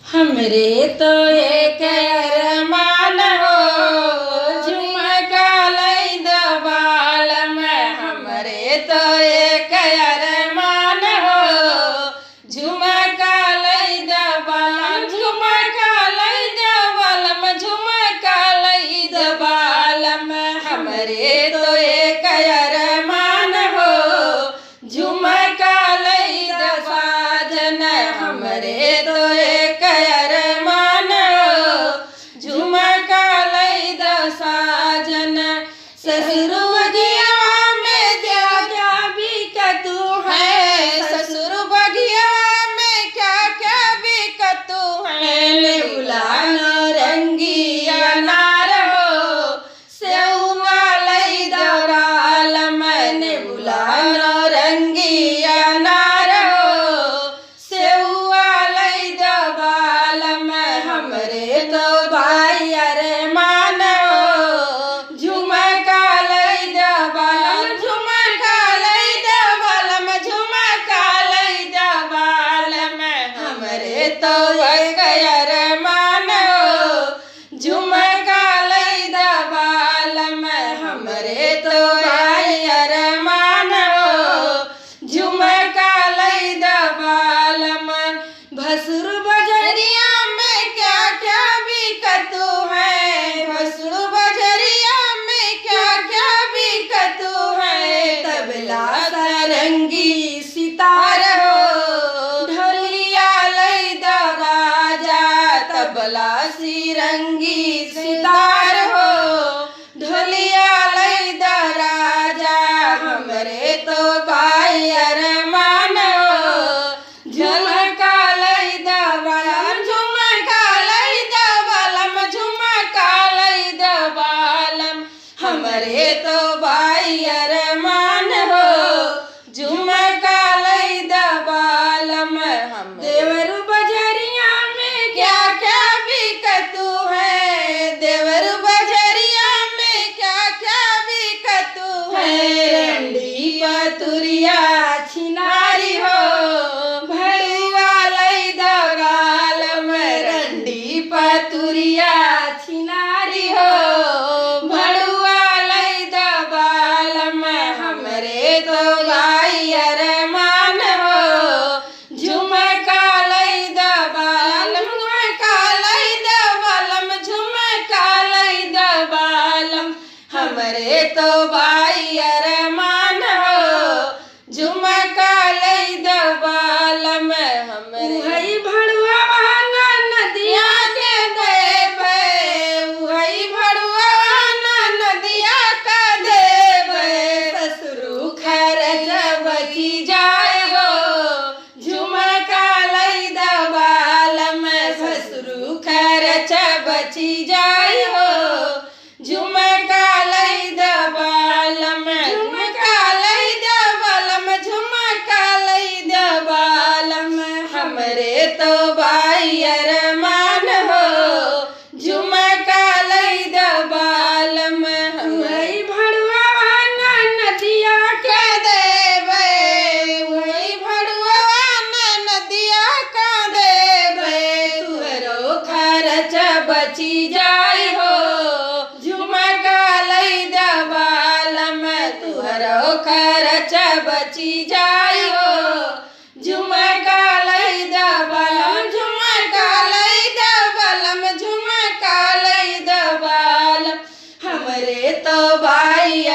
हमरे तो एक अरमान हो झुमका लई दबाल में। हमरे तो एक अरमान हो झुमका लई दबाल, झुमका लई दबाल में, झुमका लई दबाल में। हमरे तो एक अरमान हो झुमका लई दबाजन। हमरे तो एक अरमान हो झुमका लई दसाजन। ससुर बगिया में क्या क्या बिकतू है, ससुर बगिया में क्या क्या बिकतू है। नेउला नौरंगी अनार हो सेउआ लई दबाल में। नेउला नौरंगी अनार हो सेउआ लई दबाल में। हमरे तो भाई अरमान हो झुमका लई दबाल, झुमका लई दबाल में, झुमका लई दबाल में। हमरे तो एक अरमान हो झुमका लई दबाल में। हमरे तो भाई अरमान हो झुमका लई दबाल में। भसुर बजरिया में क्या क्या बिकतू है, भसुर बजरिया में क्या क्या बिकतू है। तबला सारंगी सितार हो ढोलिया लई दराजा, तबला सिरंगी सितार हो ढोलिया लई दराजा। हमरे तो भाई अरमान हो झुमका लई दबाल, झुमका लई दबाल, झुमका लई दबाल। हमरे तो भाई अरमान हो झुमका लई दबाल में। हम देवरु बजरिया में क्या क्या बिकतू है, देवरु बजरिया में क्या क्या बिकतू है। रंडी पतुरिया छिनारी हो भड़ुआ लई दबाल में। रंडी पतुरिया छिनारी हो भड़ुआ लई दबाल में। हमरे तो भाई अरमान हो झुमका लई दबाल, झुमका लई दबाल, झुमका लई दबाल। हमरे तो भाई अरमान हो झुमका लई दबाल में। हमरे वही भड़ुआ नदिया के देवे, वही भड़ुआ नदिया का देवे। ससुरु खर्च बची जाए हो झुमका लई दबाल में। ससुरु खर्च बची जाए हो झुमका लई दबाल में, झुमका लई दबाल में, झुमका लई दबाल में। हमरे तो भाई अरमान हो झुमका लई दबाल में। वही भड़ुआ नदिया के देवे, वही भड़ुआ नदिया का देवे। तुहरो खर्च बची जाए हो झुमका लई दबाल में। तुहरो खर्च बची जाए हो झुमका लई दबाल, झुमका लई दबाल, झुमका लई दबाल। हमरे तो भाई